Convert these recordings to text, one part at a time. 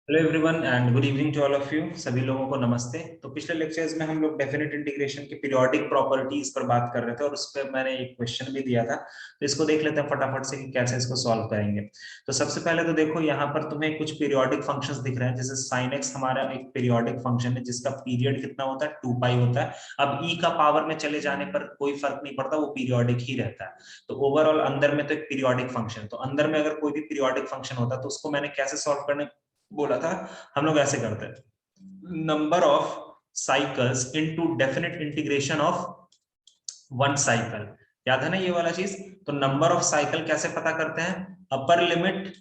Hello everyone and good evening to all of you. सभी लोगों को नमस्ते। तो पिछले लेक्चर्स में हम लोग डेफिनेट इंटीग्रेशन की पीरियोडिक प्रॉपर्टीज पर बात कर रहे थे और उस पर मैंने एक क्वेश्चन भी दिया था। तो इसको देख लेते हैं फटाफट से कि कैसे इसको सॉल्व करेंगे। तो सबसे पहले तो देखो यहाँ पर तुम्हें कुछ पीरियोडिक फंक्शंस दिख रहे हैं, जैसे साइन एक्स हमारा एक पीरियोडिक फंक्शन है जिसका पीरियड कितना होता है, 2 पाई होता है। अब ई का पावर में चले जाने पर कोई फर्क नहीं पड़ता, वो पीरियोडिक ही रहता है। तो ओवरऑल अंदर में तो एक पीरियोडिक फंक्शन, तो अंदर में अगर कोई भी पीरियोडिक फंक्शन होता तो उसको मैंने कैसे सॉल्व करने बोला था। हम लोग ऐसे करते हैं, number of cycles into definite integration of one cycle. याद है ना ये वाला चीज। तो नंबर ऑफ साइकिल कैसे पता करते हैं, upper limit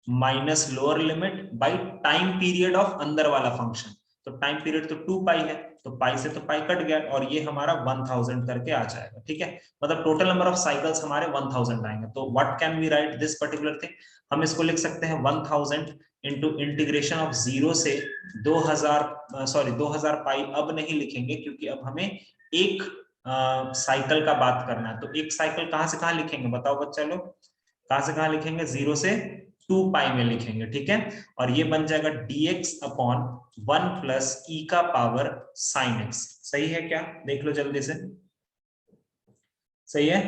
minus lower limit by time period of अंदर वाला फंक्शन। तो टाइम पीरियड तो 2 पाई है, तो पाई से तो पाई कट गया और ये हमारा 1000 करके आ जाएगा। ठीक है, मतलब टोटल नंबर ऑफ साइकिल्स हमारे 1000 आएंगे। तो what can we write this particular thing, हम इसको लिख सकते हैं 1000 इंटू इंटीग्रेशन ऑफ 0 से 2000 पाई अब नहीं लिखेंगे क्योंकि अब हमें एक साइकिल का बात करना है। तो एक साइकिल कहां से कहां लिखेंगे बताओ बच्चा लोग, कहां से कहां लिखेंगे, 0 से 2 पाई में लिखेंगे। ठीक है, और ये बन जाएगा dx अपॉन 1 प्लस ई का पावर साइन एक्स। सही है क्या, देख लो जल्दी से, सही है,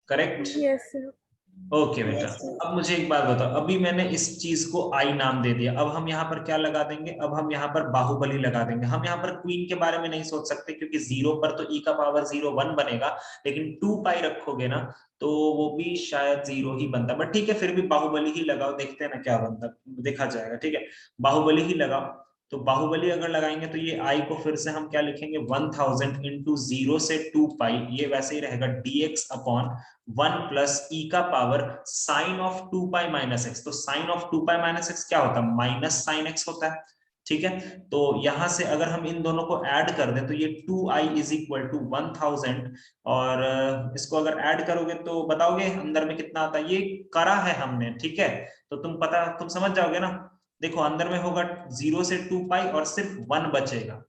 करेक्ट। Yes sir. ओके बेटा, अब मुझे एक बात बताओ, अभी मैंने इस चीज को आई नाम दे दिया, अब हम यहाँ पर क्या लगा देंगे, अब हम यहाँ पर बाहुबली लगा देंगे। हम यहाँ पर क्वीन के बारे में नहीं सोच सकते क्योंकि 0 पर तो ई का पावर 0 1 बनेगा, लेकिन 2 पाई रखोगे ना तो वो भी शायद 0 ही बनता। बट ठीक है, फिर भी बाहुबली ही लगाओ, देखते हैं ना क्या बनता, देखा जाएगा। ठीक है, बाहुबली ही लगाओ। तो बाहुबली अगर लगाएंगे तो ये आई को फिर से हम क्या लिखेंगे, 1000 इंटू 0 से 2 पाई, ये वैसे ही रहेगा dx अपॉन 1 प्लस ई का power sine of 2 pi minus x. तो sine of 2 pi minus x क्या होता है, माइनस साइन एक्स होता है। ठीक है, तो यहां से अगर हम इन दोनों को ऐड कर दें तो ये 2i इज इक्वल टू 1000, और इसको अगर ऐड करोगे तो बताओगे अंदर में कितना आता है, ये करा है हमने। ठीक है, तो तुम समझ जाओगे ना। देखो अंदर में होगा 0 से 2 पाई और सिर्फ 1 बचेगा।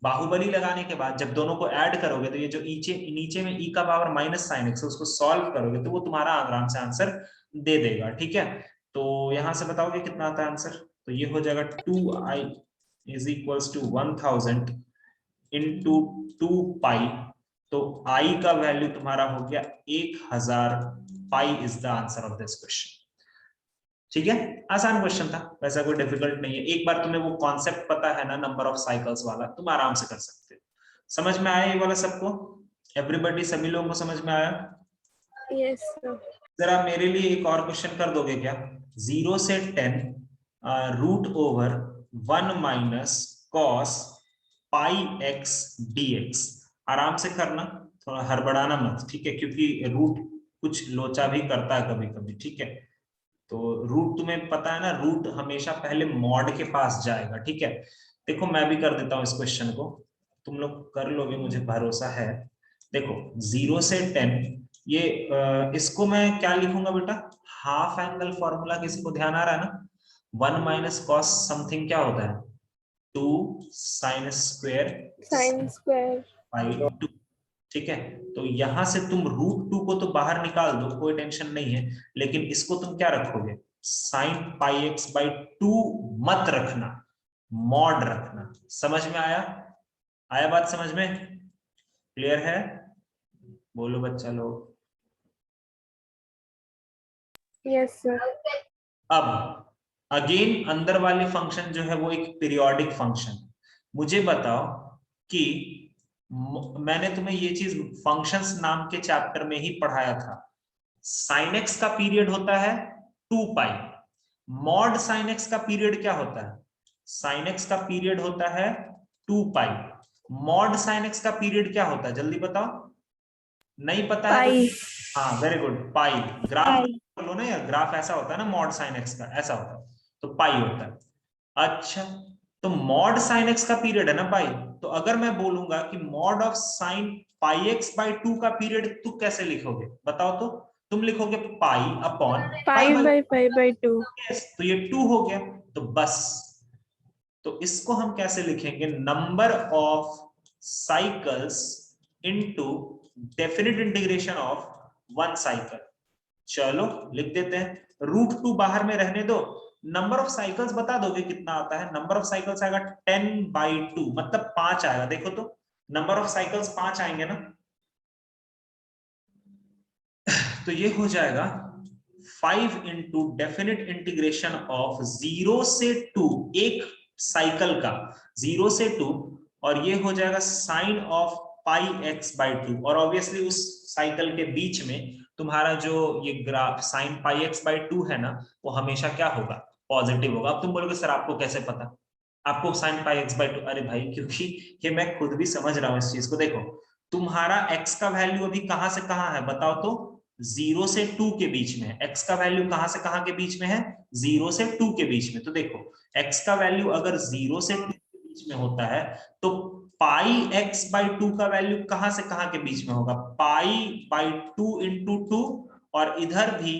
बाहुबली लगाने के बाद जब दोनों को ऐड करोगे तो ये जो नीचे नीचे में ई का पावर माइनस साइन एक्स, उसको सॉल्व करोगे तो वो तुम्हारा आराम से आंसर दे देगा। ठीक है, तो यहां से बताओगे कितना आता है आंसर, तो ये हो जाएगा 2i is equals to 1000 into 2 pi. तो आई का वैल्यू तुम्हारा हो गया 1000 pi is the answer of this question. ठीक है, आसान क्वेश्चन था, वैसा कोई डिफिकल्ट नहीं है। एक बार तुम्हें वो कॉन्सेप्ट पता है ना नंबर ऑफ साइकिल्स वाला, तुम आराम से कर सकते हो। समझ में आया ये वाला सबको, एवरीबॉडी, सभी लोगों को समझ में आया। Yes sir. जरा मेरे लिए एक और क्वेश्चन कर दोगे क्या, 0 से 10 root over 1 minus cos pi x dx। आराम से करना, थोड़ा हड़बड़ाना मत, ठीक है, क्योंकि रूट कुछ लोचा भी करता है कभी कभी। ठीक है, तो रूट तुम्हें पता है ना, रूट हमेशा पहले मॉड के पास जाएगा। ठीक है, देखो मैं भी कर देता हूं इस क्वेश्चन को, तुम लोग कर लोगे मुझे भरोसा है। देखो 0 से 10, ये इसको मैं क्या लिखूंगा बेटा, हाफ एंगल फॉर्मूला, किसी को ध्यान आ रहा है ना, 1 माइनस कॉस समथिंग क्या होता है, 2 sine square sine square. By 2। ठीक है, तो यहां से तुम रूट 2 को तो बाहर निकाल दो, कोई टेंशन नहीं है, लेकिन इसको तुम क्या रखोगे, साइन पाई एक्स बाई 2 मत रखना, मॉड रखना। समझ में आया, आया बात समझ में, क्लियर है, बोलो बच्चा लोग। Yes sir. अब अगेन अंदर वाले फंक्शन जो है वो एक पीरियोडिक फंक्शन। मुझे बताओ कि मैंने तुम्हें ये चीज फंक्शंस नाम के चैप्टर में ही पढ़ाया था, साइन एक्स का पीरियड होता है 2 पाई, मॉड साइन एक्स का पीरियड क्या होता है, साइन एक्स का पीरियड होता है 2 पाई, मॉड साइन एक्स का पीरियड क्या होता है, जल्दी बताओ। नहीं पता है पाई। तो हाँ वेरी गुड, पाई। ग्राफ लो ना यार, ग्राफ ऐसा होता है ना मॉड साइन एक्स का, ऐसा होता है, तो पाई होता है। अच्छा, तो मॉड साइन एक्स का पीरियड है ना पाई, तो अगर मैं बोलूंगा कि mod of sine pi x by 2 का पीरियड तू कैसे लिखोगे बताओ तो, तुम लिखोगे pi upon pi pi by, by pi by 2। तो ये 2 हो गया, तो बस। तो इसको हम कैसे लिखेंगे, number of cycles into definite integration of one cycle. चलो लिख देते हैं, रूट 2 बाहर में रहने दो, नंबर ऑफ साइकिल्स बता दोगे कितना आता है? नंबर ऑफ साइकिल्स आएगा 10/2, मतलब 5 आएगा। देखो तो नंबर ऑफ साइकिल्स 5 आएंगे ना, तो ये हो जाएगा 5 इंटू डेफिनेट इंटीग्रेशन ऑफ 0 से 2, एक साइकिल का 0 से 2, और ये हो जाएगा साइन ऑफ पाई x/2। और ऑब्वियसली उस साइकिल के बीच में तुम्हारा जो ये ग्राफ साइन पाई x/2 है ना, वो हमेशा क्या होगा? पॉजिटिव होगा। अब तुम बोलोगे सर आपको कैसे पता, आपको साइन पाई x/2? अरे भाई, क्योंकि ये मैं खुद भी समझ रहा हूं इस चीज को। देखो तुम्हारा x का वैल्यू अभी कहां से कहां है बताओ तो? 0 से 2 के बीच में। x का वैल्यू कहां से कहां के बीच में है? 0 से 2 के बीच में। तो देखो x का वैल्यू अगर 0 से 2 के बीच में होता है, तो पाई x/2 का वैल्यू कहां से कहां के बीच में होगा? पाई/2 इंटू 2, और इधर भी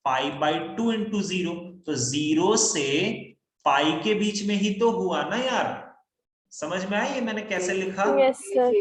पाई/2 इंटू 0। तो 0 से पाई के बीच में ही तो हुआ ना यार। समझ में आई ये मैंने कैसे लिखा? Yes, sir.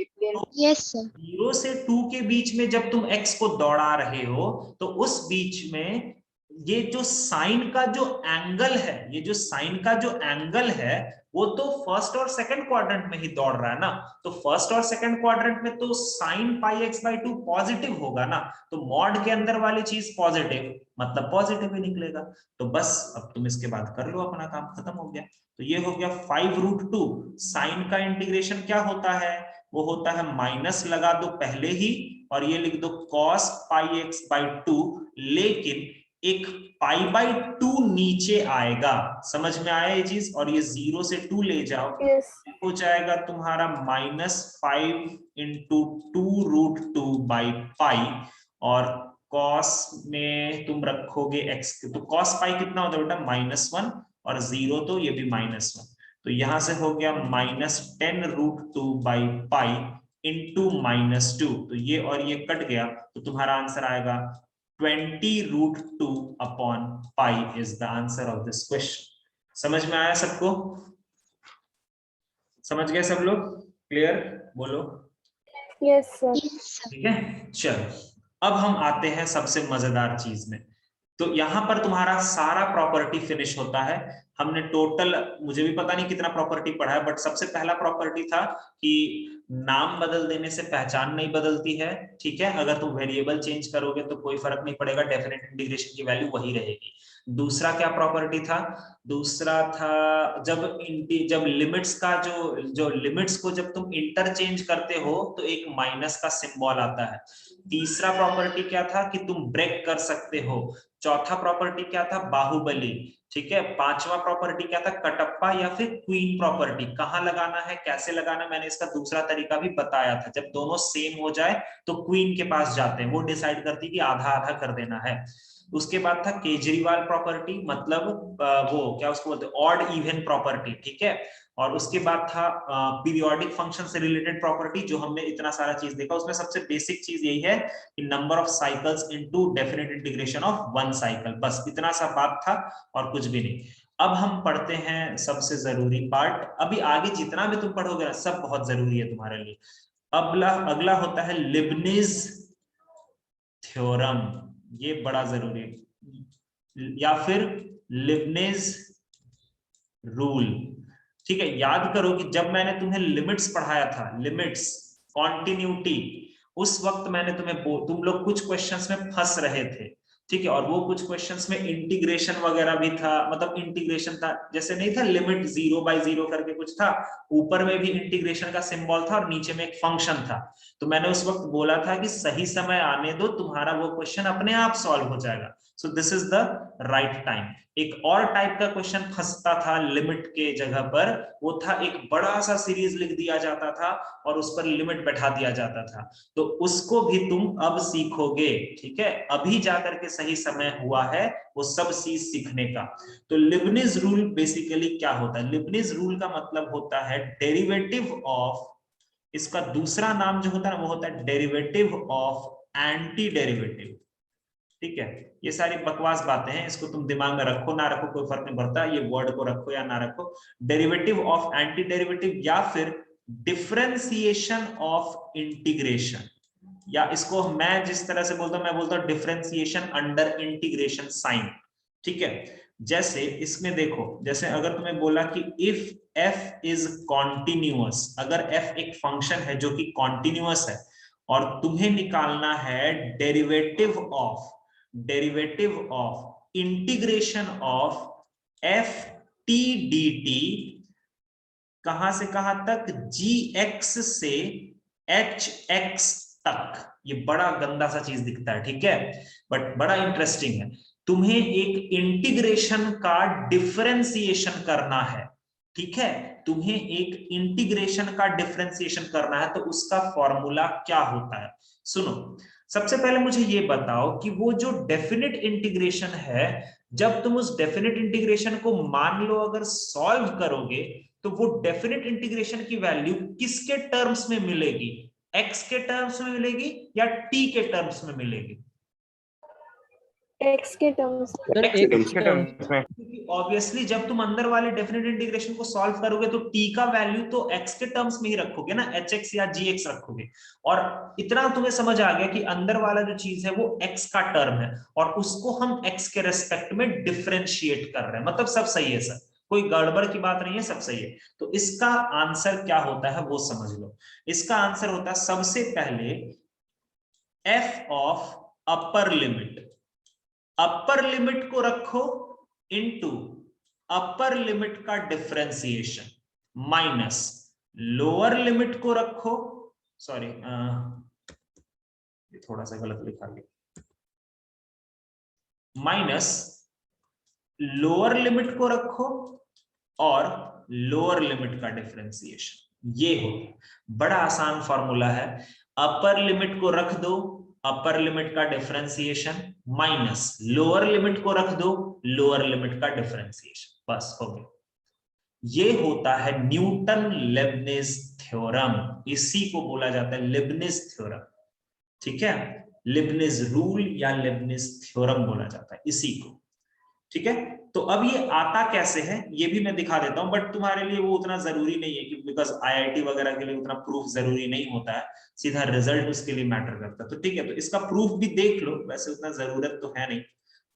Yes sir. 0 से 2 के बीच में जब तुम x को दौड़ा रहे हो, तो उस बीच में ये जो साइन का जो एंगल है, ये जो साइन का जो एंगल है, वो तो फर्स्ट और सेकंड क्वाड्रेंट में ही दौड़ रहा है ना। तो फर्स्ट और सेकंड क्वाड्रेंट में तो साइन पाई x/2 पॉजिटिव होगा ना। तो मॉड के अंदर वाली चीज पॉजिटिव, मतलब पॉजिटिव ही निकलेगा। तो बस अब तुम इसके बाद कर लो, अपना काम खत्म हो गया। तो ये हो गया 5√2। साइन का इंटीग्रेशन क्या होता है? वो होता है माइनस लगा दो पहले ही, और ये लिख दो cos पाई x/2, लेकिन एक पाई/2 नीचे आएगा। समझ में आया ये चीज? और ये 0 से 2 ले जाओ, Yes. हो जाएगा तुम्हारा -5 इंटू 2√2/पाई, और cos में तुम रखोगे x, तो cos पाई कितना होता है बेटा? -1, और 0 तो ये भी -1। तो यहां से हो गया -10√2/पाई इंटू -2। तो ये और ये कट गया, तो तुम्हारा आंसर आएगा 20√2/पाई is the answer of this question. समझ में आया सबको? समझ गए सब लोग? क्लियर? बोलो। Yes, sir. ठीक है, चलो अब हम आते हैं सबसे मजेदार चीज में। तो यहां पर तुम्हारा सारा प्रॉपर्टी फिनिश होता है। हमने टोटल, मुझे भी पता नहीं कितना प्रॉपर्टी पढ़ा है, बट सबसे पहला प्रॉपर्टी था कि नाम बदल देने से पहचान नहीं बदलती है। ठीक है, अगर तुम वेरिएबल चेंज करोगे तो कोई फर्क नहीं पड़ेगा, डेफिनेट इंटीग्रेशन की वैल्यू वही रहेगी। दूसरा क्या प्रॉपर्टी था? दूसरा था जब लिमिट्स का जो लिमिट्स को जब तुम इंटरचेंज करते हो तो एक माइनस का सिंबल आता है। तीसरा प्रॉपर्टी क्या था? कि तुम ब्रेक कर सकते हो। चौथा प्रॉपर्टी क्या था? बाहुबली। ठीक है, पांचवा प्रॉपर्टी क्या था? कटप्पा या फिर क्वीन प्रॉपर्टी। कहां लगाना है, कैसे लगाना, मैंने इसका दूसरा तरीका भी बताया था। जब दोनों सेम हो जाए तो क्वीन के पास जाते हैं, वो डिसाइड करती है कि आधा आधा कर देना है। उसके बाद था केजरीवाल प्रॉपर्टी, मतलब वो क्या उसको बोलते हैं, ऑड इवन प्रॉपर्टी। ठीक है, और उसके बाद था पीरियोडिक फंक्शन से रिलेटेड प्रॉपर्टी, जो हमने इतना सारा चीज देखा। उसमें सबसे बेसिक चीज यही है कि number of cycles into definite integration of one cycle, बस इतना सा बात था और कुछ भी नहीं। अब हम पढ़ते हैं सबसे जरूरी पार्ट। अभी आगे जितना भी तुम पढ़ोगे ना, सब बहुत जरूरी है तुम्हारे लिए। अगला अगला होता है लिबनिज थ्योरम। ये बड़ा जरूरी है, या फिर लिबनिज रूल। ठीक है, याद करो कि जब मैंने तुम्हें लिमिट्स पढ़ाया था, लिमिट्स, कॉन्टिन्यूटी, उस वक्त मैंने तुम्हें तुम लोग कुछ क्वेश्चंस में फंस रहे थे। ठीक है, और वो कुछ क्वेश्चंस में इंटीग्रेशन वगैरह भी था, मतलब इंटीग्रेशन था, जैसे नहीं था लिमिट 0/0 करके कुछ था, ऊपर में भी इंटीग्रेशन का सिंबल था और नीचे में एक फंक्शन था। तो मैंने उस वक्त बोला था कि सही समय आने दो, तुम्हारा वो क्वेश्चन अपने आप सॉल्व हो जाएगा। So this is the right time. एक और टाइप का क्वेश्चन फंसता था लिमिट के जगह पर, वो था एक बड़ा सा सीरीज लिख दिया जाता था और उस पर लिमिट बैठा दिया जाता था। तो उसको भी तुम अब सीखोगे। ठीक है, अभी जाकर के सही समय हुआ है वो सब चीज सीखने का। तो लिबनिज रूल बेसिकली क्या होता है? लिबनिज रूल का मतलब होता है डेरिवेटिव ऑफ, इसका दूसरा नाम जो होता है ना, वो होता है डेरिवेटिव ऑफ एंटी डेरिवेटिव। ठीक है, ये सारी बकवास बातें हैं, इसको तुम दिमाग में रखो ना रखो कोई फर्क नहीं पड़ता, ये वर्ड को रखो या ना रखो। डेरिवेटिव ऑफ एंटी डेरिवेटिव, या फिर डिफरेंशिएशन ऑफ इंटीग्रेशन, या इसको मैं जिस तरह से बोलता हूं, मैं बोलता हूं डिफरेंशिएशन अंडर इंटीग्रेशन साइन। ठीक है। जैसे इसमें देखो, जैसे अगर तुम्हें बोला कि इफ f इज कॉन्टिन्यूअस, अगर f एक फंक्शन है जो कि कॉन्टिन्यूअस है और तुम्हें निकालना है derivative of integration of f t dt, कहां से कहां तक, gx से hx तक। ये बड़ा गंदा सा चीज दिखता है, ठीक है, बट बड़ा इंटरेस्टिंग है। तुम्हें एक इंटीग्रेशन का डिफरेंशिएशन करना है, ठीक है, तुम्हें एक इंटीग्रेशन का डिफरेंशिएशन करना है, तो उसका फॉर्मूला क्या होता है। सुनो, सबसे पहले मुझे ये बताओ कि वो जो डेफिनेट इंटीग्रेशन है, जब तुम उस डेफिनेट इंटीग्रेशन को मान लो अगर सॉल्व करोगे, तो वो डेफिनेट इंटीग्रेशन की वैल्यू किसके टर्म्स में मिलेगी, x के टर्म्स में मिलेगी या t के टर्म्स में मिलेगी? x के टर्म्स में। क्योंकि ऑब्वियसली जब तुम अंदर वाले डेफिनेट इंटीग्रेशन को सॉल्व करोगे तो t का वैल्यू तो x के टर्म्स में ही रखोगे ना, hx या gx रखोगे। और इतना तुम्हें समझ आ गया कि अंदर वाला जो चीज है वो x का टर्म है और उसको हम x के रेस्पेक्ट में डिफरेंशिएट कर रहे हैं, मतलब सब सही है सर, कोई गड़बड़ की बात नहीं है, सब सही है। तो इसका आंसर क्या होता है वो समझ लो। इसका आंसर होता है सबसे पहले f of upper limit, upper limit को रखो इनटू अपर लिमिट का डिफरेंशिएशन माइनस लोअर लिमिट को रखो, सॉरी ये थोड़ा सा गलत लिखा गया, माइनस लोअर लिमिट को रखो और लोअर लिमिट का डिफरेंशिएशन। ये हो, बड़ा आसान फॉर्मूला है। अपर लिमिट को रख दो, अपर लिमिट का डिफरेंशिएशन माइनस लोअर लिमिट को रख दो, लोअर लिमिट का डिफरेंशिएशन, बस हो गया। ये होता है न्यूटन लेबनिज थ्योरम, इसी को बोला जाता है लेबनिज थ्योरम, ठीक है, लेबनिज रूल या लेबनिज थ्योरम बोला जाता है इसी को, ठीक है। तो अब ये आता कैसे है ये भी मैं दिखा देता हूं, बट तुम्हारे लिए वो उतना जरूरी नहीं है कि बिकॉज आईआईटी वगैरह के लिए उतना प्रूफ जरूरी नहीं होता है, सीधा रिजल्ट उसके लिए मैटर करता है। तो ठीक है, तो इसका प्रूफ भी देख लो, वैसे उतना जरूरत तो है नहीं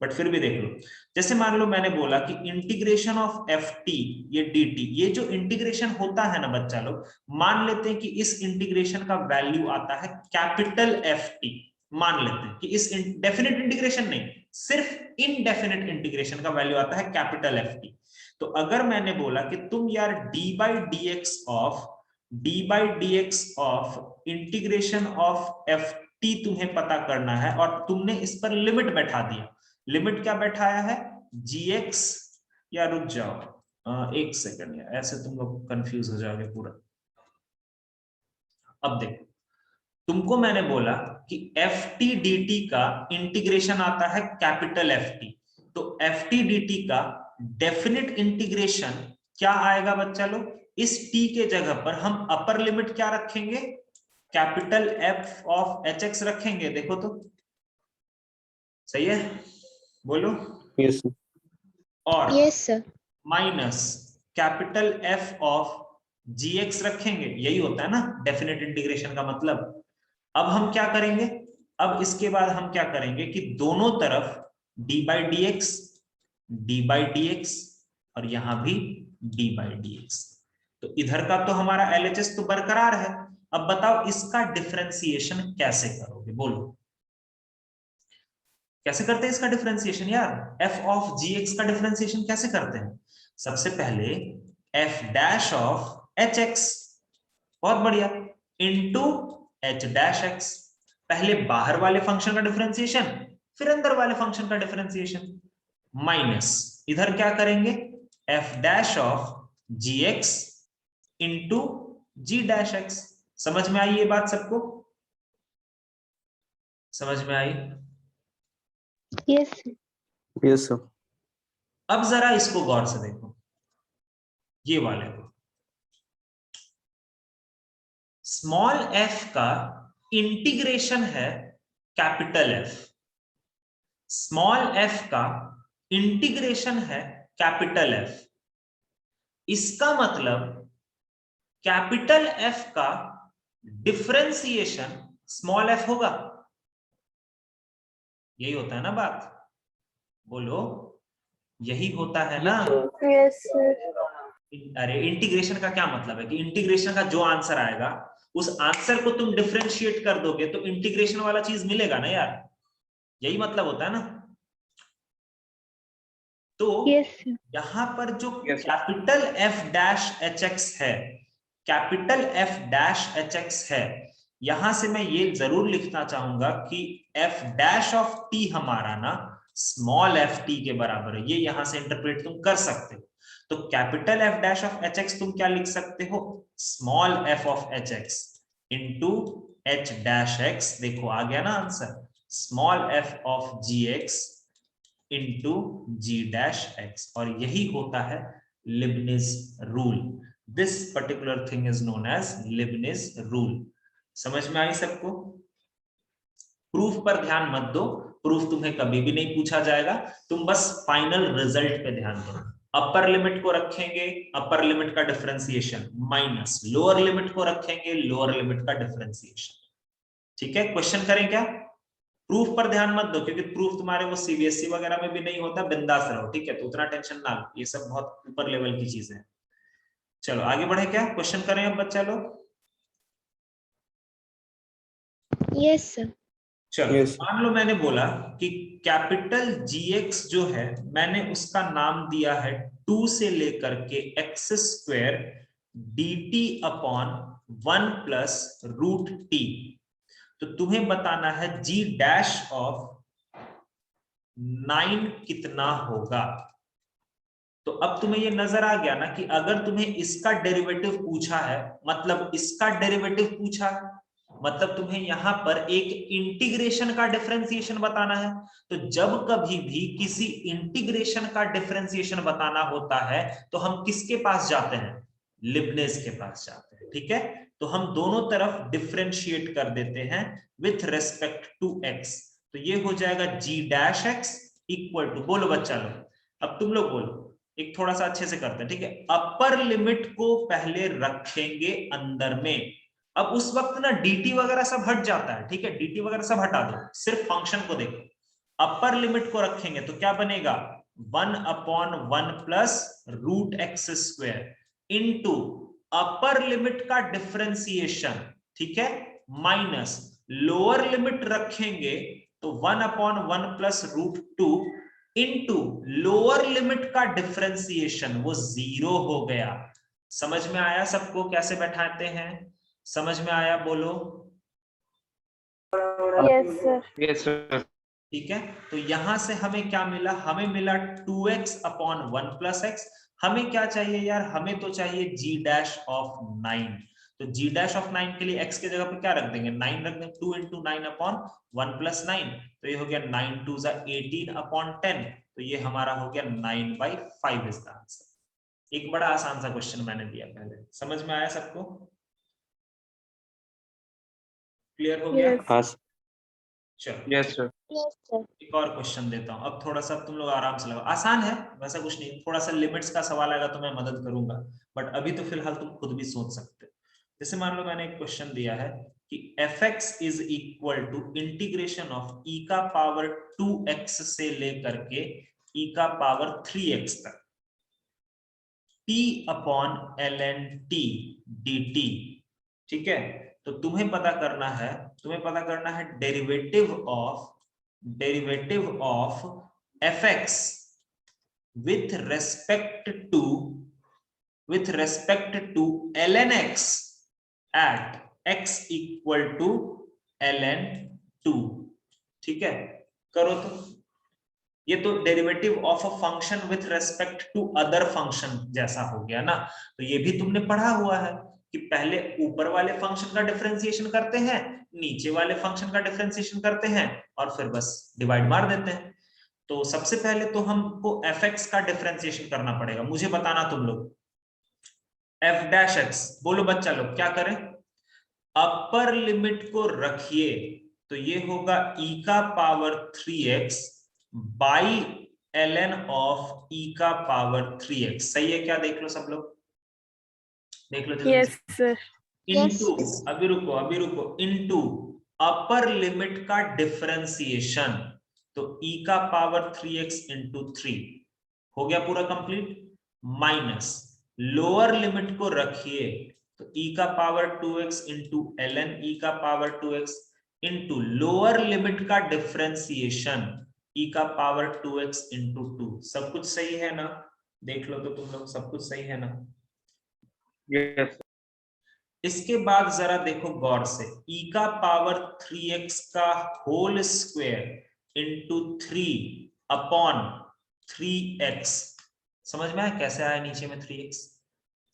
बट फिर भी देख लो। जैसे मान लो मैंने बोला कि इंटीग्रेशन ऑफ एफ टी ये डी टी, ये जो इंटीग्रेशन होता है ना बच्चा लोग, मान लेते हैं कि इस इंटीग्रेशन का वैल्यू आता है कैपिटल एफ टी, मान लेते हैं कि इस डेफिनेट इंटीग्रेशन नहीं, सिर्फ इनडेफिनेट इंटीग्रेशन का वैल्यू आता है कैपिटल एफ टी। तो अगर मैंने बोला कि तुम यार D by D x of integration of F T तुम्हें पता करना है और तुमने इस पर लिमिट बैठा दिया, लिमिट क्या बैठाया है, gx, या रुक जाओ एक सेकंड, यार ऐसे तुम लोग कंफ्यूज हो जाओगे पूरा। अब देखो, तुमको मैंने बोला कि एफ टी डी टी का इंटीग्रेशन आता है कैपिटल एफ टी, तो एफ टी डी टी का डेफिनेट इंटीग्रेशन क्या आएगा बच्चा लोग, इस टी के जगह पर हम अपर लिमिट क्या रखेंगे, capital F of H X रखेंगे। देखो तो सही है, बोलो यस और sir minus capital F of G X रखेंगे, यही होता है ना डेफिनेट इंटीग्रेशन का मतलब। अब हम क्या करेंगे, अब इसके बाद हम क्या करेंगे कि दोनों तरफ डी बाई डी एक्स और यहां भी डी बाई डी एक्स, तो इधर का तो हमारा एलएचएस तो बरकरार है। अब बताओ इसका डिफरेंशिएशन कैसे करोगे, बोलो कैसे करते हैं इसका डिफरेंशिएशन यार, f ऑफ जी एक्स का डिफरेंशिएशन कैसे करते हैं। सबसे पहले f dash of H x, बहुत बढ़िया, इनटू h डैश एक्स, पहले बाहर वाले फंक्शन का डिफरेंशिएशन फिर अंदर वाले फंक्शन का डिफरेंशिएशन, माइनस इधर क्या करेंगे f dash of G X into G dash X. समझ में आई ये बात सबको, समझ में आई? Yes yes sir. अब जरा इसको गौर से देखो, ये वाले को, स्मॉल f का इंटीग्रेशन है कैपिटल F, स्मॉल f का इंटीग्रेशन है कैपिटल F, इसका मतलब कैपिटल F का डिफरेंशिएशन स्मॉल f होगा, यही होता है ना बात, बोलो यही होता है ना। Yes sir. अरे इंटीग्रेशन का क्या मतलब है कि इंटीग्रेशन का जो आंसर आएगा उस आंसर को तुम डिफरेंशिएट कर दोगे तो इंटीग्रेशन वाला चीज मिलेगा ना यार, यही मतलब होता है ना। तो यस यहां पर जो capital F dash H x है, capital F dash H x है, यहां से मैं ये जरूर लिखना चाहूंगा कि एफ डैश ऑफ टी हमारा ना स्मॉल एफ टी के बराबर है, ये यहां से इंटरप्रेट तुम कर सकते हो। तो capital F dash of H X तुम क्या लिख सकते हो, small F of H X into H dash X, देखो आ गया ना answer, small F of G X into G dash X, और यही होता है Leibniz rule. This particular thing is known as Leibniz rule. समझ में आई सबको? प्रूफ पर ध्यान मत दो, प्रूफ तुम्हें कभी भी नहीं पूछा जाएगा, तुम बस फाइनल रिजल्ट पे ध्यान दो। अपर लिमिट को रखेंगे, अपर लिमिट का डिफरेंशिएशन माइनस लोअर लिमिट को रखेंगे, लोअर लिमिट का डिफरेंशिएशन। ठीक है, क्वेश्चन करें क्या? प्रूफ पर ध्यान मत दो क्योंकि प्रूफ तुम्हारे वो सीबीएसई वगैरह में भी नहीं होता, बिंदास रहो, ठीक है, तो उतना टेंशन ना लो, ये सब बहुत ऊपर लेवल की चीजें हैं। चलो आगे बढ़े, क्या क्वेश्चन करें अब बच्चा लोग? Yes sir. चलो मान लो मैंने बोला कि कैपिटल जीएक्स जो है मैंने उसका नाम दिया है 2 से लेकर के X square dt upon 1 plus root T. तो तुम्हें बताना है जी डैश ऑफ 9 कितना होगा। तो अब तुम्हें ये नजर आ गया ना कि अगर तुम्हें इसका डेरिवेटिव पूछा है, मतलब इसका डेरिवेटिव पूछा है, मतलब तुम्हें यहां पर एक इंटीग्रेशन का डिफरेंशिएशन बताना है। तो जब कभी भी किसी इंटीग्रेशन का डिफरेंशिएशन बताना होता है तो हम किसके पास जाते हैं, लिबनेज के पास जाते हैं। ठीक है, तो हम दोनों तरफ डिफरेंशिएट कर देते हैं विथ रेस्पेक्ट टू एक्स। तो ये हो जाएगा जी डैश एक्स इक्वल टू, बोलो बच्चा लोग, अब तुम लोग बोलो, एक थोड़ा सा अच्छे से करते हैं, ठीक है। अपर लिमिट को पहले रखेंगे अंदर में, अब उस वक्त ना dt वगैरह सब हट जाता है, ठीक है, dt वगैरह सब हटा दो, सिर्फ फंक्शन को देखो। अपर लिमिट को रखेंगे तो क्या बनेगा, 1 upon 1 plus root X square into upper limit का डिफरेंशिएशन, ठीक है, माइनस लोअर लिमिट रखेंगे तो 1 upon 1 plus root 2 into lower limit का डिफरेंशिएशन, वो 0 हो गया। समझ में आया सबको कैसे बैठाते हैं? समझ में आया बोलो? Yes sir. Yes sir. ठीक है, तो यहां से हमें क्या मिला, हमें मिला 2x अपॉन 1 प्लस एक्स। हमें क्या चाहिए यार, हमें तो चाहिए g डैश ऑफ 9। तो g डैश ऑफ 9 के लिए x के जगह पे क्या रख देंगे, 9 रख देंगे, 2 इंटू 9 अपॉन 1 प्लस 9, तो ये हो गया 9 2 जा 18 अपॉन 10, तो ये हमारा हो गया 9/5 इज द आंसर। एक बड़ा आसान सा क्वेश्चन मैंने दिया पहले, समझ में आया सबको? क्लियर हो गया? यस चलो यस सर। सर। एक और क्वेश्चन देता हूं, अब थोड़ा सा तुम लोग आराम से लगाओ, आसान है वैसा कुछ नहीं, थोड़ा सा लिमिट्स का सवाल आएगा तो मैं मदद करूंगा, बट अभी तो फिलहाल तुम खुद भी सोच सकते हो। जैसे मान लो मैंने एक क्वेश्चन दिया है कि fx is equal to integration of e का पावर 2x से लेकर के e का पावर 3x तक t upon ln t dt। ठीक है, तो तुम्हें पता करना है derivative of fx with respect to ln x at x equal to ln 2। ठीक है, करो तो, ये तो derivative of a function with respect to other function जैसा हो गया ना। तो ये भी तुमने पढ़ा हुआ है कि पहले ऊपर वाले फंक्शन का डिफरेंशिएशन करते हैं, नीचे वाले फंक्शन का डिफरेंशिएशन करते हैं, और फिर बस डिवाइड मार देते हैं। तो सबसे पहले तो हमको fx का डिफरेंशिएशन करना पड़ेगा, मुझे बताना तुम लोग, f डैश x, बोलो बच्चा लोग क्या करें, अपर लिमिट को रखिए तो ये होगा e का power 3x by ln of e का पावर 3x। सही है क्या, देख लो सब लोग, देख लो जल्दी। Yes sir. इनटू, अभी रुको, इनटू अपर लिमिट का डिफरेंशिएशन, तो e का पावर 3x इंटू 3 हो गया पूरा कंप्लीट, माइनस लोअर लिमिट को रखिए तो e का power 2x into ln e का power 2x into lower limit का डिफरेंशिएशन e का पावर 2x इंटू 2। सब कुछ सही है ना? देख लो तो तुम लोग, सब कुछ सही है ना? यस। इसके बाद जरा देखो गौर से, e का पावर 3x का whole square into 3 upon 3x। समझ में आया कैसे आया नीचे में 3x?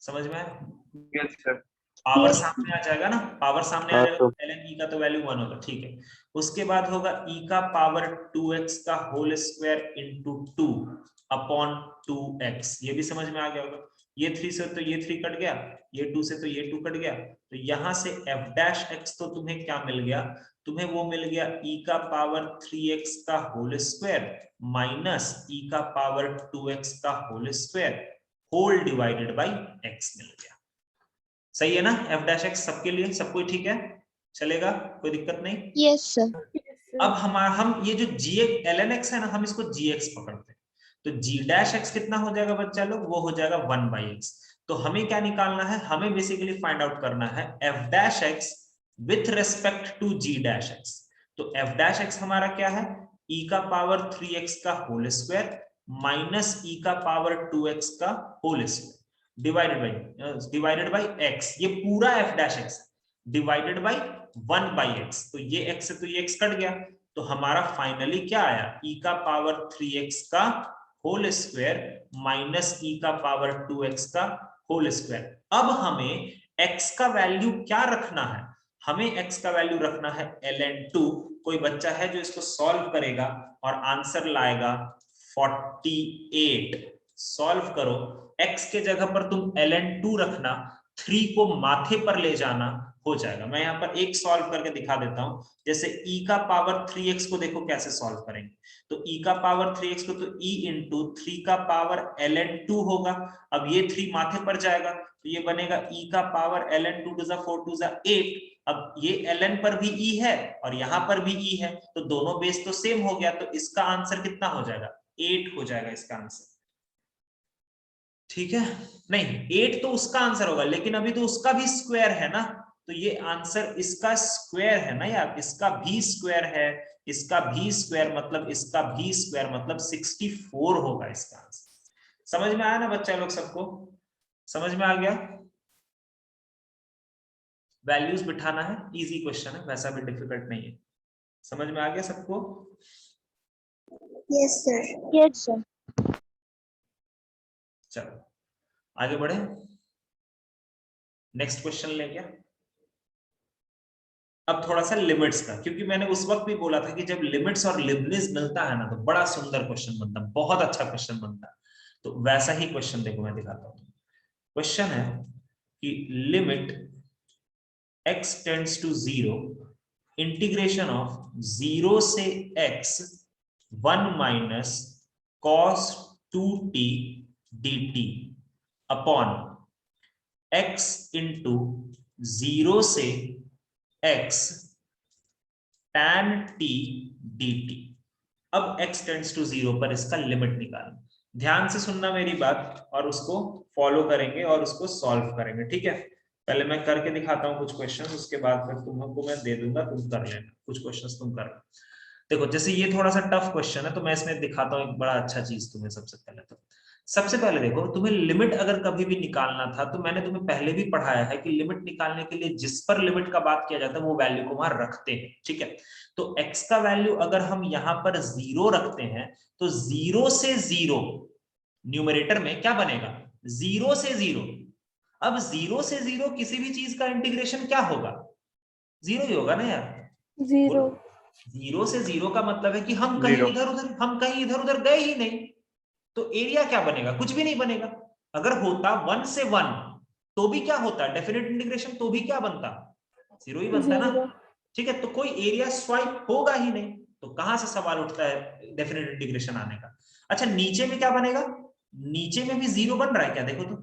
समझ में आया? Yes sir. Power Yes. सामने आ जाएगा ना, पावर सामने आ हाँ, जाएगा, ln e का तो वैल्यू 1 होगा, ठीक है। उसके बाद होगा e का पावर 2x का whole square into 2 upon 2x। ये भी समझ में आ गया होगा। ये 3 से तो ये 3 कट गया, ये 2 से तो ये 2 कट गया, तो यहां से f डैश x तो तुम्हें क्या मिल गया? तुम्हें वो मिल गया e का पावर 3x का होल स्क्वायर माइनस e का पावर 2x का whole square whole divided by x मिल गया। सही है ना? f डैश x सबके लिए, सब कोई ठीक है, चलेगा, कोई दिक्कत नहीं। Yes, sir. अब हम ये जो g ln x है ना, हम इसको gx पकड़ते हैं, तो g डैश x कितना हो जाएगा बच्चा लोग? वो हो जाएगा 1/x। तो हमें क्या निकालना है? हमें बेसिकली फाइंड आउट करना है f dash x with respect to g dash x। तो f डैश x हमारा क्या है? e का पावर 3x का होल स्क्वायर माइनस e का पावर 2x का whole square divided by x। ये पूरा f dash x divided by 1/x। तो ये x से तो ये x कट गया, तो हमारा फाइनली क्या आया? e का पावर 3x का होल स्क्वायर माइनस e का पावर 2x का होल स्क्वायर। अब हमें x का वैल्यू क्या रखना है? हमें x का वैल्यू रखना है ln2। कोई बच्चा है जो इसको सॉल्व करेगा और आंसर लाएगा 48। सॉल्व करो, x के जगह पर तुम ln2 रखना, 3 को माथे पर ले जाना, हो जाएगा। मैं यहाँ पर एक सॉल्व करके दिखा देता हूं। जैसे e का पावर 3x को देखो कैसे सॉल्व करेंगे। तो e का पावर 3x को तो e इंटू 3 का पावर ln2 होगा। अब ये 3 माथे पर जाएगा तो ये बनेगा e का power ln2 to the 4 to the 8। अब ये ln पर भी e है और यहाँ पर भी e है, तो दोनों बेस तो सेम हो गया, तो इसका आंसर कितना हो जाएगा? 8 हो जाएगा इसका आंसर। ठीक है? नहीं, 8 तो उसका आंसर होगा, लेकिन अभी तो उसका भी स्क्वायर है ना, तो ये आंसर इसका स्क्वायर है ना यार, इसका भी स्क्वायर है, इसका भी स्क्वायर मतलब इसका भी स्क्वायर मतलब 64 होगा इसका आंसर। समझ में आया ना बच्चा लोग सबको? समझ में आ गया? वैल्यूज बिठाना है, इजी क्वेश्चन है, वैसा भी डिफिकल्ट नहीं है। समझ में आ गया सबको? Yes, sir. Yes, sir. चलो आगे बढ़े, नेक्स्ट क्वेश्चन ले गया। अब थोड़ा सा लिमिट्स का, क्योंकि मैंने उस वक्त भी बोला था कि जब लिमिट्स और लिबनिज मिलता है ना तो बड़ा सुंदर क्वेश्चन बनता है, बहुत अच्छा क्वेश्चन बनता है। तो वैसा ही क्वेश्चन देखो मैं दिखाता हूं। क्वेश्चन है कि limit x tends to 0 integration of 0 से x 1 minus cos 2t dt upon x into 0 से x tan t dt। अब x टेंड्स टू 0 पर इसका लिमिट निकालना। ध्यान से सुनना मेरी बात और उसको फॉलो करेंगे और उसको सॉल्व करेंगे, ठीक है? पहले मैं करके दिखाता हूं कुछ क्वेश्चंस, उसके बाद फिर तुमको मैं दे दूंगा, तुम कर लेना कुछ क्वेश्चंस, तुम कर। देखो जैसे ये थोड़ा सा टफ क्वेश्चन है तो मैं इसमें दिखाता हूं एक बड़ा अच्छा चीज तुम्हें। सबसे पहले देखो, तुम्हें लिमिट अगर कभी भी निकालना था तो मैंने तुम्हें पहले भी पढ़ाया है कि लिमिट निकालने के लिए जिस पर लिमिट का बात किया जाता है वो वैल्यू को वहां रखते हैं, ठीक है? तो x का वैल्यू अगर हम यहां पर 0 रखते हैं तो 0 से 0 न्यूमरेटर में क्या बनेगा? 0 से 0। अब 0 से 0 किसी भी चीज का इंटीग्रेशन क्या होगा? 0 ही होगा ना यार। 0. 0 से 0 का मतलब है कि हम कहीं इधर उधर गए ही नहीं, तो एरिया क्या बनेगा? कुछ भी नहीं बनेगा। अगर होता 1 से 1 तो भी क्या होता? डेफिनेट इंटीग्रेशन, तो भी क्या बनता? 0 ही बनता ना, ठीक है? तो कोई एरिया स्वाइप होगा ही नहीं, तो कहां से सवाल उठता है डेफिनेट इंटीग्रेशन आने का? अच्छा नीचे में क्या बनेगा? नीचे में भी 0 बन रहा है क्या? देखो तो,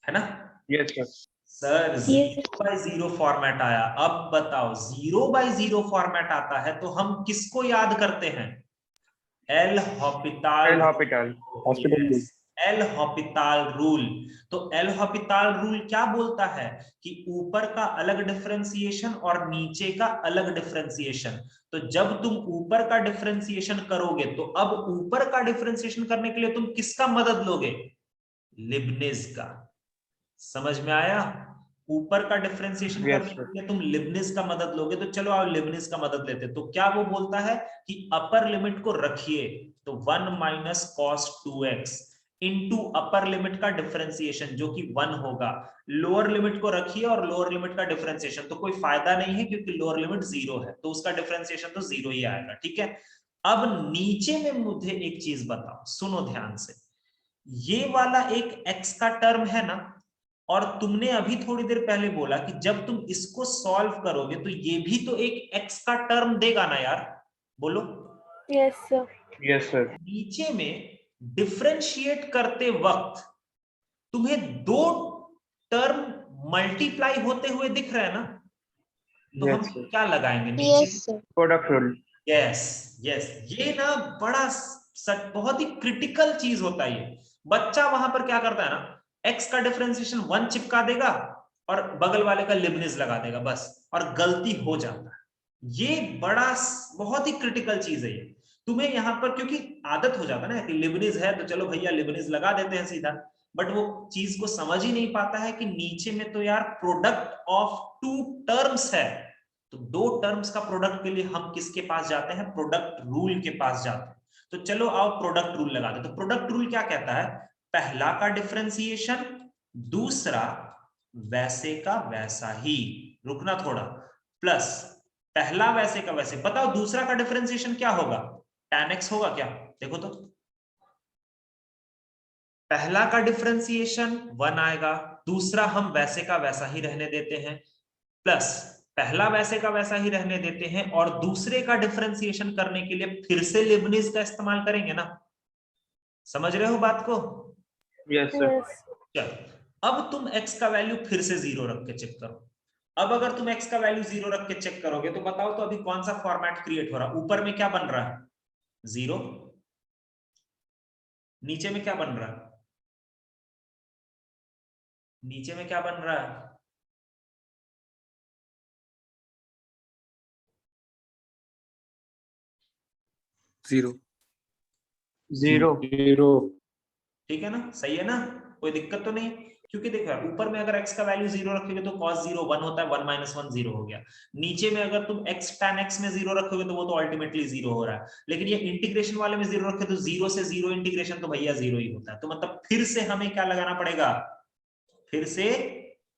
है ना? यस सर 0/0 फॉर्मेट आया। अब बताओ 0/0 फॉर्मेट आता है तो हम किसको याद करते हैं? L'Hopital hospital L'Hopital rule. तो एल हॉपिटाल रूल क्या बोलता है कि ऊपर का अलग डिफरेंशिएशन और नीचे का अलग डिफरेंशिएशन। तो जब तुम ऊपर का डिफरेंशिएशन करोगे तो अब ऊपर का डिफरेंशिएशन करने के लिए तुम किसका मदद लोगे? लिबनिज का। समझ में आया? ऊपर का डिफरेंशिएशन करने के लिए तुम लिबनिज का मदद लोगे। तो चलो आप लिबनिज का मदद लेते। तो क्या वो बोलता है कि अपर लिमिट को रखिए, तो 1 माइनस कॉस 2x इनटू अपर लिमिट का डिफरेंशिएशन जो कि 1 होगा, लोअर लिमिट को रखिए और लोअर लिमिट का डिफरेंशिएशन तो कोई फायदा नहीं है क्योंकि लोअर लिमिट 0 है, तो उसका डिफरेंशिएशन तो 0 ही आएगा। ठीक है, अब नीचे में मुझे एक चीज बताओ, सुनो ध्यान से। ये वाला एक x का टर्म है ना, और तुमने अभी थोड़ी देर पहले बोला कि जब तुम इसको सॉल्व करोगे तो ये भी तो एक x का टर्म देगा ना यार, बोलो। Yes sir. Yes sir. नीचे में डिफरेंशिएट करते वक्त तुम्हें दो टर्म मल्टीप्लाई होते हुए दिख रहे हैं ना, तो हम क्या लगाएंगे नीचे? Yes sir. Product rule. Yes yes, ये ना बड़ा बहुत ही क्रिटिकल चीज होता है ये। बच्चा वहां पर क्या करता है ना, x का डिफरेंशिएशन 1 चिपका देगा और बगल वाले का लिबनिज लगा देगा बस, और गलती हो जाता है। ये बड़ा बहुत ही क्रिटिकल चीज है ये। तुम्हें यहाँ पर क्योंकि आदत हो जाता है ना कि लिबनिज है तो चलो भैया लिबनिज लगा देते हैं सीधा, बट वो चीज को समझ ही नहीं पाता है कि नीचे में तो यार प्रोडक्ट ऑफ 2 टर्म्स है। तो 2 टर्म्स का प्रोडक्ट के लिए हम किसके पास जाते हैं? प्रोडक्ट रूल के पास जाते हैं। तो चलो आओ प्रोडक्ट रूल लगा दे। तो प्रोडक्ट रूल क्या कहता है? पहला का डिफरेंशिएशन, दूसरा वैसे का वैसा ही, रुकना थोड़ा, प्लस पहला वैसे का वैसे। बताओ दूसरा का डिफरेंशिएशन क्या होगा? tan x होगा क्या? देखो तो, पहला का डिफरेंशिएशन 1 आएगा, दूसरा हम वैसे का वैसा ही रहने देते हैं, प्लस पहला वैसे का वैसा ही रहने देते हैं और दूसरे का डिफरेंशिएशन करने के लिए फिर से लिबनिज का इस्तेमाल करेंगे ना। समझ रहे हो बात को? Yes sir. चलो अब तुम x का वैल्यू फिर से 0 रख के चेक करो। अब अगर तुम x का वैल्यू 0 रख के चेक करोगे तो बताओ तो अभी कौन सा फॉर्मेट क्रिएट हो रहा है? ऊपर में क्या बन रहा है? 0। नीचे में क्या बन रहा है? नीचे में क्या बन रहा है? 0 0 ठीक है ना, सही है ना, कोई दिक्कत तो नहीं। क्योंकि देखो यार ऊपर में अगर x का वैल्यू 0 रखोगे तो cos 0 1 होता है, 1 माइनस 1 0 हो गया। नीचे में अगर तुम x tan x में 0 रखोगे तो वो तो अल्टीमेटली 0 हो रहा है। लेकिन ये इंटीग्रेशन वाले में 0 रखे तो 0 से 0 इंटीग्रेशन तो भैया 0 ही होता है। तो मतलब फिर से हमें क्या लगाना पड़ेगा? फिर से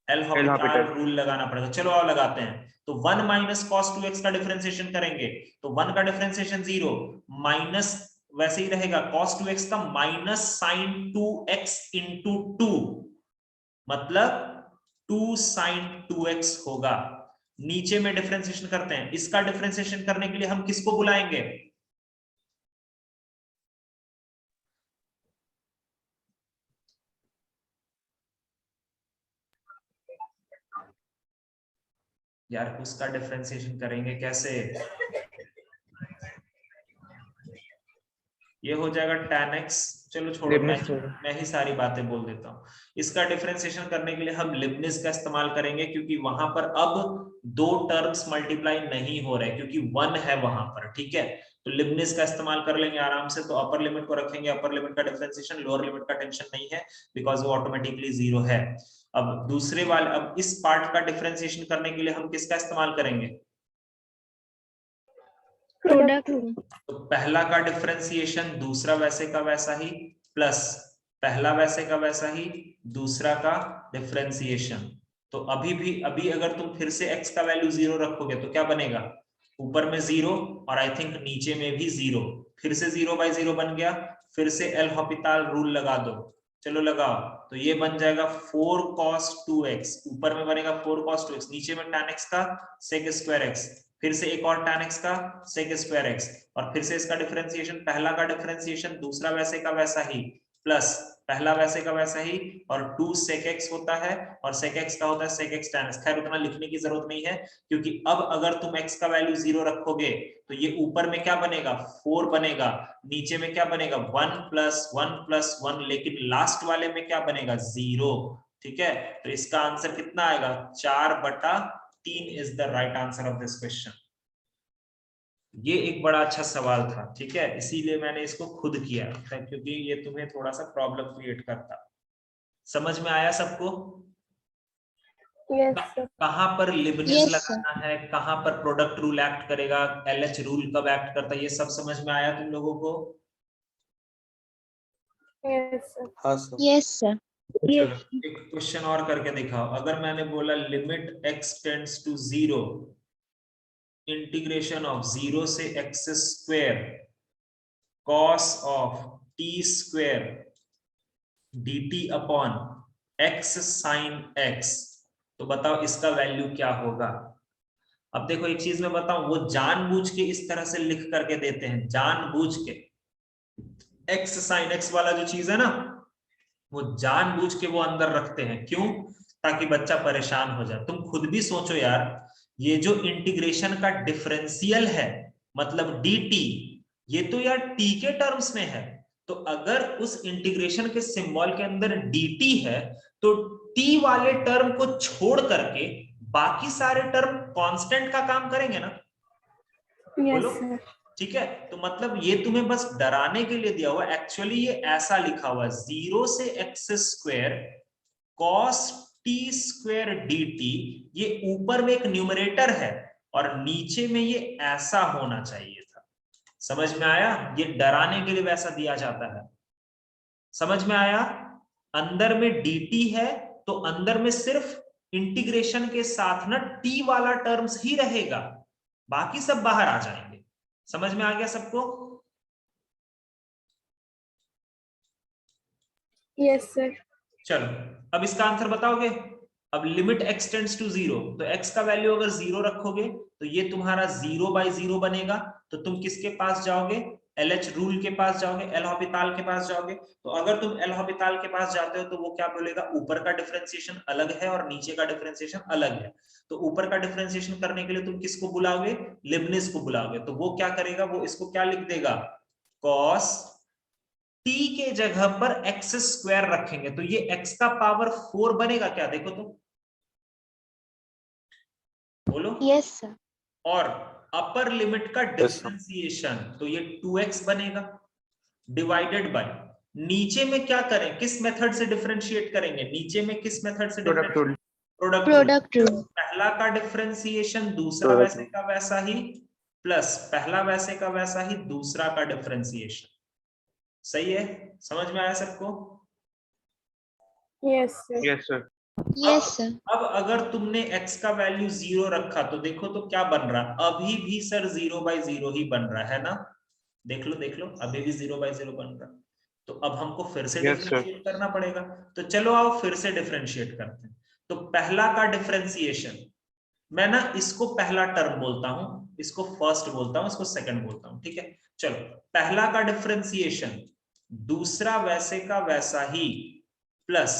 एल हॉपिटाल रूल लगाना पड़ेगा। चलो आओ लगाते हैं। तो 1 माइनस कॉस 2x का डिफरेंशिएशन करेंगे तो 1 का डिफरेंशिएशन 0 माइनस वैसे ही रहेगा cos 2x का माइनस sin 2x इंटू 2, मतलब 2 sin 2x होगा। नीचे में डिफरेंशिएशन करते हैं, इसका डिफरेंशिएशन करने के लिए हम किसको बुलाएंगे? यार उसका डिफरेंशिएशन करेंगे कैसे? ये हो जाएगा tan x। चलो छोड़ो, मैं ही सारी बातें बोल देता हूँ। इसका डिफरेंशिएशन करने के लिए हम लिबनिज का इस्तेमाल करेंगे क्योंकि वहां पर अब 2 टर्म्स मल्टीप्लाई नहीं हो रहे क्योंकि 1 है वहां पर। ठीक है, तो लिबनिज का इस्तेमाल कर लेंगे आराम से। तो अपर लिमिट को रखेंगे, अपर लिमिट का डिफरेंशिएशन, लोअर लिमिट का टेंशन नहीं है बिकॉज वो ऑटोमेटिकली 0 है। अब दूसरे वाले, अब इस पार्ट का डिफरेंशिएशन करने के लिए हम किसका इस्तेमाल करेंगे? Product rule. तो पहला का डिफरेंशिएशन, दूसरा वैसे का वैसा ही, प्लस पहला वैसे का वैसा ही, दूसरा का डिफरेंशिएशन। तो अभी अगर तुम फिर से x का वैल्यू 0 रखोगे तो क्या बनेगा? ऊपर में 0 और आई थिंक नीचे में भी 0, फिर से 0 बाई 0 बन गया। फिर से एल हॉपिटाल रूल लगा दो, चलो लगाओ। तो ये बन जाएगा 4 cos 2x, ऊपर में बनेगा 4 cos 2x, नीचे में tan x का sec स्क्वायर x, फिर से एक और tan x का sec स्क्वायर x, और फिर से इसका डिफरेंशिएशन, पहला का डिफरेंशिएशन, दूसरा वैसे का वैसा ही, प्लस पहला वैसे का वैसा ही, और 2 sec x होता है, और sec x का होता है sec x tan x। खैर उतना लिखने की जरूरत नहीं है, क्योंकि अब अगर तुम x का वैल्यू 0 रखोगे तो ये ऊपर में क्या बनेगा 4 बनेगा, नीचे में क्या बनेगा 1 + 1 लेकिन लास्ट वाले में क्या बनेगा 0। ठीक है, तो इसका आंसर कितना आएगा 4/3 is the right answer of this question. ये एक बड़ा अच्छा सवाल था, ठीक है, इसीलिए मैंने इसको खुद किया था, क्योंकि ये तुम्हें थोड़ा सा प्रॉब्लम क्रिएट करता। समझ में आया सबको? Yes, sir. कहां पर लिबनिज लगाना है, कहां पर प्रोडक्ट रूल एक्ट करेगा, एलएच रूल कब एक्ट करता है, ये सब समझ में आया तुम लोगों को? Yes, sir. हाँ सर। Yes, sir. चलो एक क्वेश्चन और करके दिखाओ। अगर मैंने बोला limit x tends to 0 integration of 0 से x² cos of t² dt upon x sin x, तो बताओ इसका वैल्यू क्या होगा। अब देखो एक चीज मैं बताऊं, वो जानबूझ के इस तरह से लिख करके देते हैं, जानबूझ के x sin x वाला जो चीज है ना, वो जानबूझ के वो अंदर रखते हैं। क्यों? ताकि बच्चा परेशान हो जाए। तुम खुद भी सोचो यार, ये जो इंटीग्रेशन का डिफरेंशियल है मतलब dt, ये तो यार t के टर्म्स में है। तो अगर उस इंटीग्रेशन के सिंबल के अंदर dt है तो t वाले टर्म को छोड़ करके बाकी सारे टर्म कांस्टेंट का काम करेंगे ना। Yes, बोलो sir. ठीक है। तो मतलब ये तुम्हें बस डराने के लिए दिया हुआ, एक्चुअली ये ऐसा लिखा हुआ 0 से x² cos t² dt, ये ऊपर में एक न्यूमरेटर है और नीचे में ये ऐसा होना चाहिए था। समझ में आया? ये डराने के लिए वैसा दिया जाता है। समझ में आया? अंदर में dt है तो अंदर में सिर्फ इंटीग्रेशन के साथ ना t वाला टर्म्स ही रहेगा, बाकी सब बाहर आ जाएंगे। समझ में आ गया सबको? Yes, sir. चलो अब इसका आंसर बताओगे। अब लिमिट x टेंड्स टू 0, तो x का वैल्यू अगर 0 रखोगे तो ये तुम्हारा 0/0 बनेगा। तो तुम किसके पास जाओगे? LH रूल के पास जाओगे, एल हॉपिताल के पास जाओगे। तो अगर तुम एल हॉपिताल के पास जाते हो तो वो क्या बोलेगा, ऊपर का डिफरेंशिएशन अलग है और नीचे का डिफरेंशिएशन अलग है। तो ऊपर का डिफरेंशिएशन करने के लिए तुम किसको बुलाओगे? लिबनिज को बुलाओगे। तो वो क्या करेगा, वो इसको क्या लिख देगा, cos t के जगह पर x² रखेंगे, तो ये x का पावर 4 बनेगा क्या, देखो तो बोलो। Yes, sir. और अपर लिमिट का डिफरेंशिएशन, तो ये 2x बनेगा डिवाइडेड बाय, नीचे में क्या करें, किस मेथड से डिफरेंशिएट करेंगे, नीचे में किस मेथड से प्रोडक्ट रूल। Product Product. पहला का डिफरेंशिएशन दूसरा वैसे का वैसा ही, प्लस पहला वैसे का वैसा ही दूसरा का डिफरेंशिएशन। सही है? समझ में आया सबको? Yes, sir. Yes sir. Yes, sir. अब अगर तुमने x का वैल्यू 0 रखा तो देखो तो क्या बन रहा, अभी भी सर 0/0 ही बन रहा है ना। देख लो अभी भी 0/0 बन रहा। तो अब हमको फिर से Yes, sir. डिफरेंशिएट करना पड़ेगा। तो चलो आओ फिर से डिफरेंशिएट करते हैं। तो पहला का डिफरेंशिएशन, मैं ना इसको पहला टर्म बोलता हूं, इसको फर्स्ट बोलता हूं, इसको सेकंड बोलता हूं, ठीक है। चलो पहला का डिफरेंशिएशन दूसरा वैसे का वैसा ही, प्लस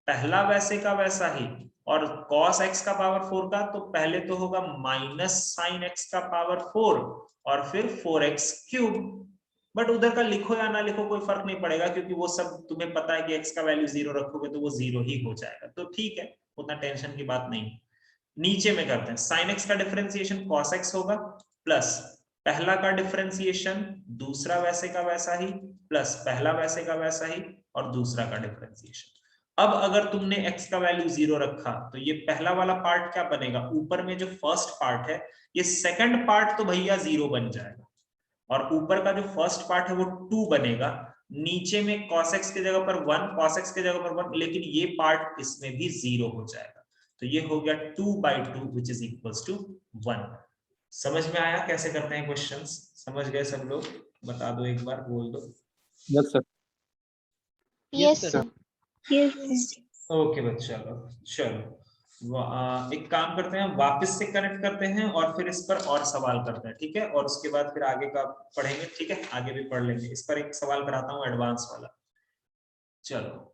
पहला वैसे का वैसा ही, और cos x का पावर 4 का, तो पहले तो होगा माइनस sin x का पावर 4 और फिर 4x³। बट उधर का लिखो या ना लिखो कोई फर्क नहीं पड़ेगा, क्योंकि वो सब तुम्हें पता है कि x का वैल्यू 0 रखोगे तो वो 0 ही हो जाएगा। तो ठीक है, उतना टेंशन की बात नहीं। नीचे में करते हैं, sin x का डिफरेंशिएशन cos x होगा, प्लस पहला का डिफरेंशिएशन दूसरा वैसे का वैसा ही, प्लस पहला वैसे का वैसा ही और दूसरा का डिफरेंशिएशन। अब अगर तुमने x का वैल्यू 0 रखा तो ये पहला वाला पार्ट क्या बनेगा, ऊपर में जो फर्स्ट पार्ट है, ये सेकंड पार्ट तो भैया 0 बन जाएगा, और ऊपर का जो फर्स्ट पार्ट है वो 2 बनेगा। नीचे में cos x की जगह पर 1, cos x की जगह पर 1, लेकिन ये पार्ट इसमें भी 0 हो जाएगा। तो ये हो गया 2/2 which is equals to 1। समझ में आया कैसे करते हैं क्वेश्चंस? समझ गए सब लोग? बता दो एक बार, बोल दो। Yes sir. Yes, sir. Yes, sir. Okay बच्चा, चलो एक काम करते हैं, वापस से कनेक्ट करते हैं और फिर इस पर और सवाल करते हैं, ठीक है। और उसके बाद फिर आगे का पढ़ेंगे, ठीक है, आगे भी पढ़ लेंगे। इस पर एक सवाल कराता हूँ एडवांस वाला। चलो